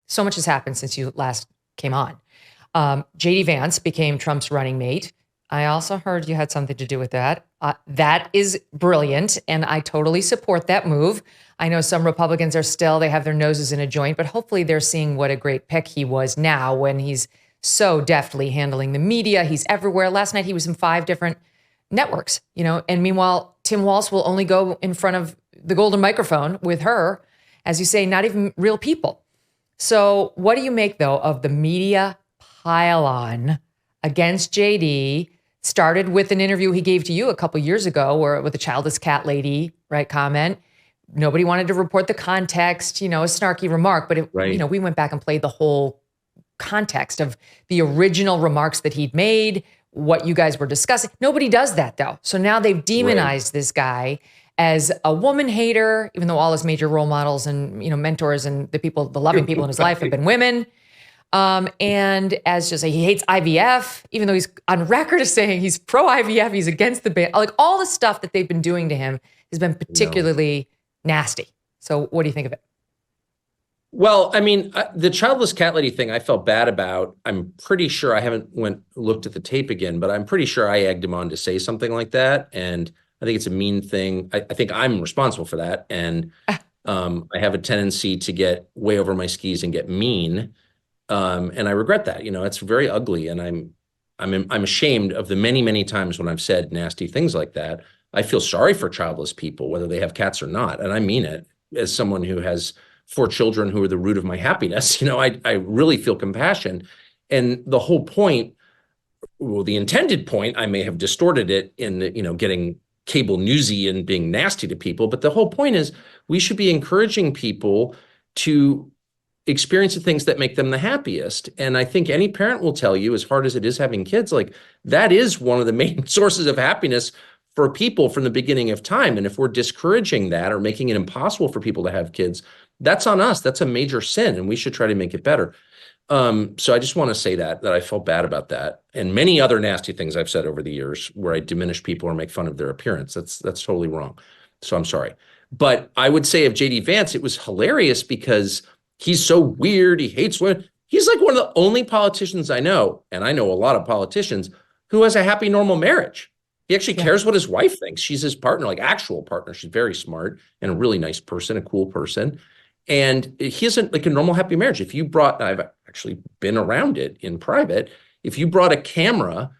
So much has happened since you last came on. JD Vance became Trump's running mate. I also heard you had something to do with that. That is brilliant, and I totally support that move. I know some Republicans they have their noses in a joint, but hopefully they're seeing what a great pick he was now when he's so deftly handling the media. He's everywhere. Last night he was in 5 different networks, and meanwhile, Tim Walz will only go in front of the golden microphone with her, as you say, not even real people. So what do you make, though, of the media pile-on against JD? Started with an interview he gave to you a couple years ago with a childless cat lady, right, comment. Nobody wanted to report the context, a snarky remark, but we went back and played the whole context of the original remarks that he'd made, what you guys were discussing. Nobody does that, though. So now they've demonized this guy as a woman hater, even though all his major role models and, mentors and the loving people in his life have been women. And as just say, he hates IVF, even though he's on record as saying he's pro IVF, he's against the ban. Like all the stuff that they've been doing to him has been particularly nasty. So what do you think of it? Well, I mean, the childless cat lady thing, I felt bad about. I'm pretty sure I haven't looked at the tape again, but I'm pretty sure I egged him on to say something like that. And I think it's a mean thing. I think I'm responsible for that. And I have a tendency to get way over my skis and get mean. And I regret that. It's very ugly. And I'm ashamed of the many, many times when I've said nasty things like that. I feel sorry for childless people, whether they have cats or not. And I mean it as someone who has 4 children who are the root of my happiness. I really feel compassion. And the whole point, the intended point, I may have distorted it in getting cable newsy and being nasty to people. But the whole point is we should be encouraging people to experience the things that make them the happiest. And I think any parent will tell you, as hard as it is having kids, like that is one of the main sources of happiness for people from the beginning of time. And if we're discouraging that or making it impossible for people to have kids, that's on us. That's a major sin, and we should try to make it better. So I just want to say that I felt bad about that, and many other nasty things I've said over the years where I diminish people or make fun of their appearance. That's totally wrong. So I'm sorry. But I would say of JD Vance, it was hilarious because he's so weird. He hates women. He's like one of the only politicians I know, and I know a lot of politicians, who has a happy, normal marriage. He actually cares what his wife thinks. She's his partner, like actual partner. She's very smart and a really nice person, a cool person. And he isn't like a normal, happy marriage. I've actually been around it in private. If you brought a camera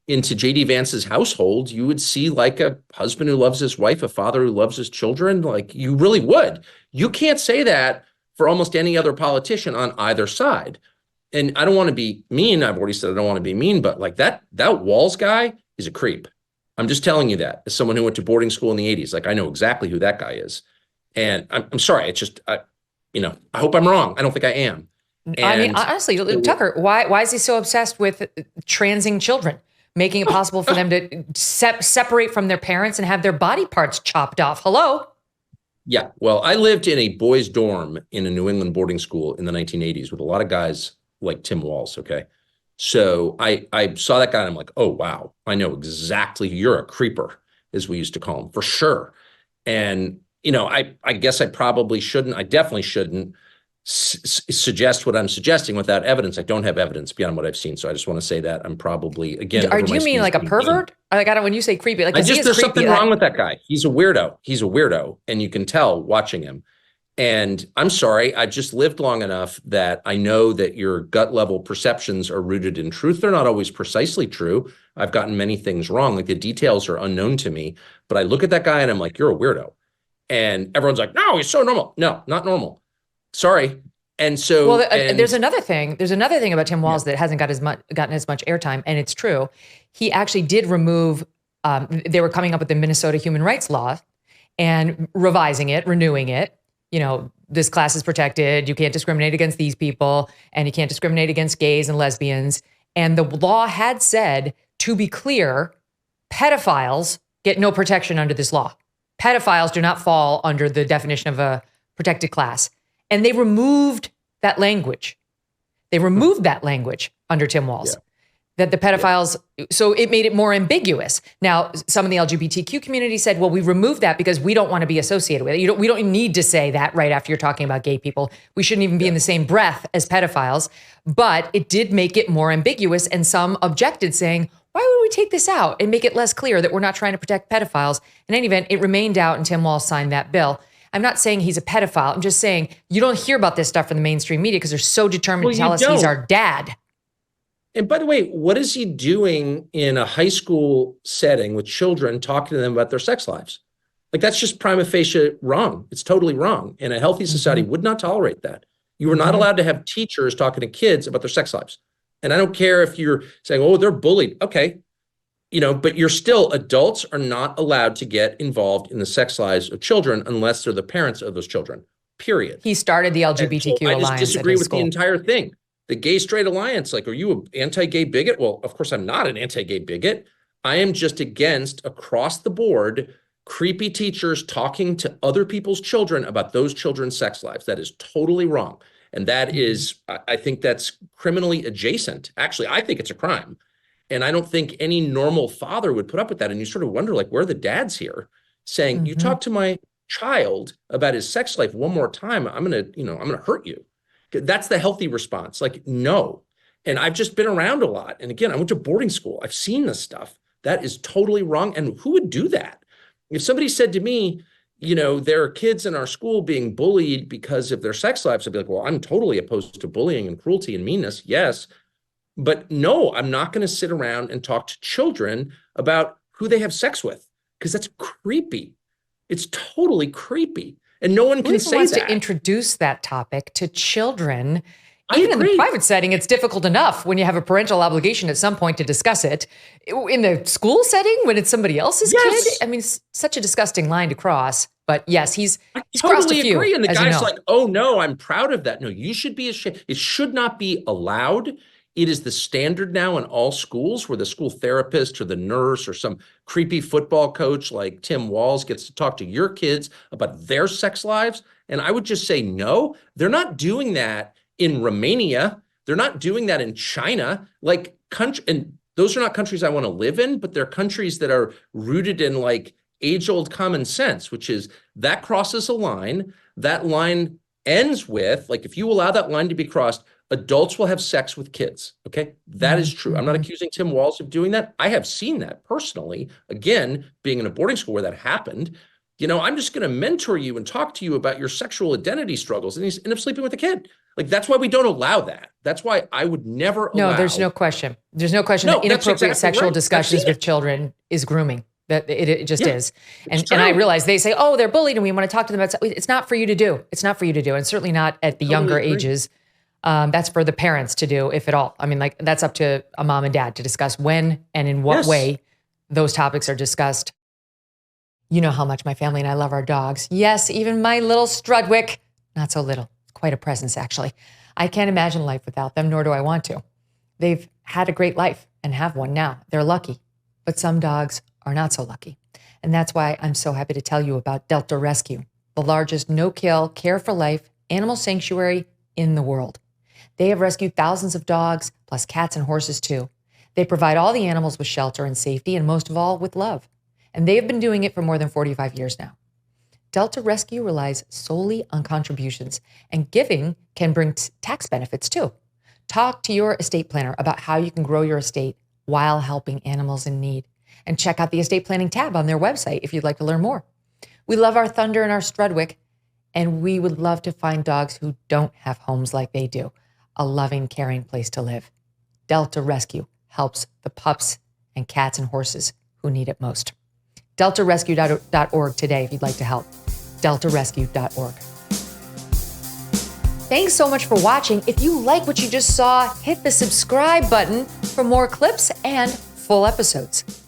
into JD Vance's household, you would see like a husband who loves his wife, a father who loves his children. Like you really would. You can't say that for almost any other politician on either side. And I don't want to be mean. I've already said I don't want to be mean, but like that Walz guy is a creep. I'm just telling you that as someone who went to boarding school in the 80s. Like I know exactly who that guy is. And I'm sorry. It's just, I hope I'm wrong. I don't think I am. And I mean, honestly, Tucker, why is he so obsessed with transing children, making it possible for them to separate from their parents and have their body parts chopped off? Hello? Yeah. Well, I lived in a boys' dorm in a New England boarding school in the 1980s with a lot of guys like Tim Walz. Okay. So I saw that guy and I'm like, oh, wow, I know exactly. You're a creeper, as we used to call him, for sure. And, I guess I probably shouldn't. I definitely shouldn't suggest what I'm suggesting without evidence. I don't have evidence beyond what I've seen. So I just want to say that I'm probably, again. Do you mean like a pervert? Like, when you say creepy, like, there's something wrong with that guy. He's a weirdo. And you can tell watching him. And I'm sorry, I've just lived long enough that I know that your gut level perceptions are rooted in truth. They're not always precisely true. I've gotten many things wrong. Like the details are unknown to me, but I look at that guy and I'm like, you're a weirdo. And everyone's like, no, he's so normal. No, not normal. Sorry. And so there's another thing. There's another thing about Tim Walz that hasn't gotten as much airtime. And it's true. He actually did remove, they were coming up with the Minnesota human rights law and revising it, renewing it. This class is protected. You can't discriminate against these people, and you can't discriminate against gays and lesbians. And the law had said, to be clear, pedophiles get no protection under this law. Pedophiles do not fall under the definition of a protected class. And they removed that language. They removed that language under Tim Walz. that the pedophiles, so it made it more ambiguous. Now, some in the LGBTQ community said, well, we removed that because we don't want to be associated with it. We don't need to say that right after you're talking about gay people. We shouldn't even be in the same breath as pedophiles. But it did make it more ambiguous. And some objected, saying, why would we take this out and make it less clear that we're not trying to protect pedophiles? In any event, it remained out and Tim Walz signed that bill. I'm not saying he's a pedophile. I'm just saying you don't hear about this stuff from the mainstream media because they're so determined to tell us he's our dad. And by the way, what is he doing in a high school setting with children, talking to them about their sex lives? Like, that's just prima facie wrong. It's totally wrong. And a healthy society would not tolerate that. You are not allowed to have teachers talking to kids about their sex lives. And I don't care if you're saying, oh, they're bullied. Okay. But you're still, adults are not allowed to get involved in the sex lives of children unless they're the parents of those children, period. He started the LGBTQ alliance. I just disagree with the entire thing. The gay straight alliance, like, are you an anti-gay bigot? Well, of course, I'm not an anti-gay bigot. I am just against, across the board, creepy teachers talking to other people's children about those children's sex lives. That is totally wrong. And that is, I think that's criminally adjacent. Actually, I think it's a crime. And I don't think any normal father would put up with that. And you sort of wonder, like, where are the dads here saying, you talk to my child about his sex life one more time, I'm going to hurt you. That's the healthy response. Like, no. And I've just been around a lot. And again, I went to boarding school. I've seen this stuff. That is totally wrong. And who would do that? If somebody said to me, there are kids in our school being bullied because of their sex lives, I'd be like, well, I'm totally opposed to bullying and cruelty and meanness. Yes. But no, I'm not going to sit around and talk to children about who they have sex with, because that's creepy. It's totally creepy. And no one can say wants that. To introduce that topic to children. Even in the private setting, it's difficult enough when you have a parental obligation at some point to discuss it. In the school setting, when it's somebody else's kid, I mean, it's such a disgusting line to cross. But yes, he's crossed a few. I totally agree. And the guy's like, oh no, I'm proud of that. No, you should be ashamed. It should not be allowed. It is the standard now in all schools where the school therapist or the nurse or some creepy football coach like Tim Walz gets to talk to your kids about their sex lives. And I would just say, no, they're not doing that in Romania. They're not doing that in China. And those are not countries I want to live in, but they're countries that are rooted in like age-old common sense, which is that crosses a line. That line ends with, like, if you allow that line to be crossed, adults will have sex with kids. Okay. That is true. I'm not accusing Tim Walz of doing that. I have seen that personally, again, being in a boarding school where that happened. I'm just going to mentor you and talk to you about your sexual identity struggles. And he's end up sleeping with a kid. Like, that's why we don't allow that. That's why I would never allow. No, there's no question. There's no question that inappropriate sexual discussions with children is grooming. That it just is. And I realize they say, oh, they're bullied and we want to talk to them about it. It's not for you to do. It's not for you to do. And certainly not at the younger ages. That's for the parents to do, if at all. I mean, like, that's up to a mom and dad to discuss when and in what way those topics are discussed. You know how much my family and I love our dogs. Yes, even my little Strudwick. Not so little. Quite a presence, actually. I can't imagine life without them, nor do I want to. They've had a great life and have one now. They're lucky. But some dogs are not so lucky. And that's why I'm so happy to tell you about Delta Rescue, the largest no-kill, care-for-life animal sanctuary in the world. They have rescued thousands of dogs, plus cats and horses too. They provide all the animals with shelter and safety, and most of all, with love. And they have been doing it for more than 45 years now. Delta Rescue relies solely on contributions, and giving can bring tax benefits too. Talk to your estate planner about how you can grow your estate while helping animals in need. And check out the estate planning tab on their website if you'd like to learn more. We love our Thunder and our Strudwick, and we would love to find dogs who don't have homes like they do. A loving, caring place to live. Delta Rescue helps the pups and cats and horses who need it most. DeltaRescue.org today if you'd like to help. DeltaRescue.org. Thanks so much for watching. If you like what you just saw, hit the subscribe button for more clips and full episodes.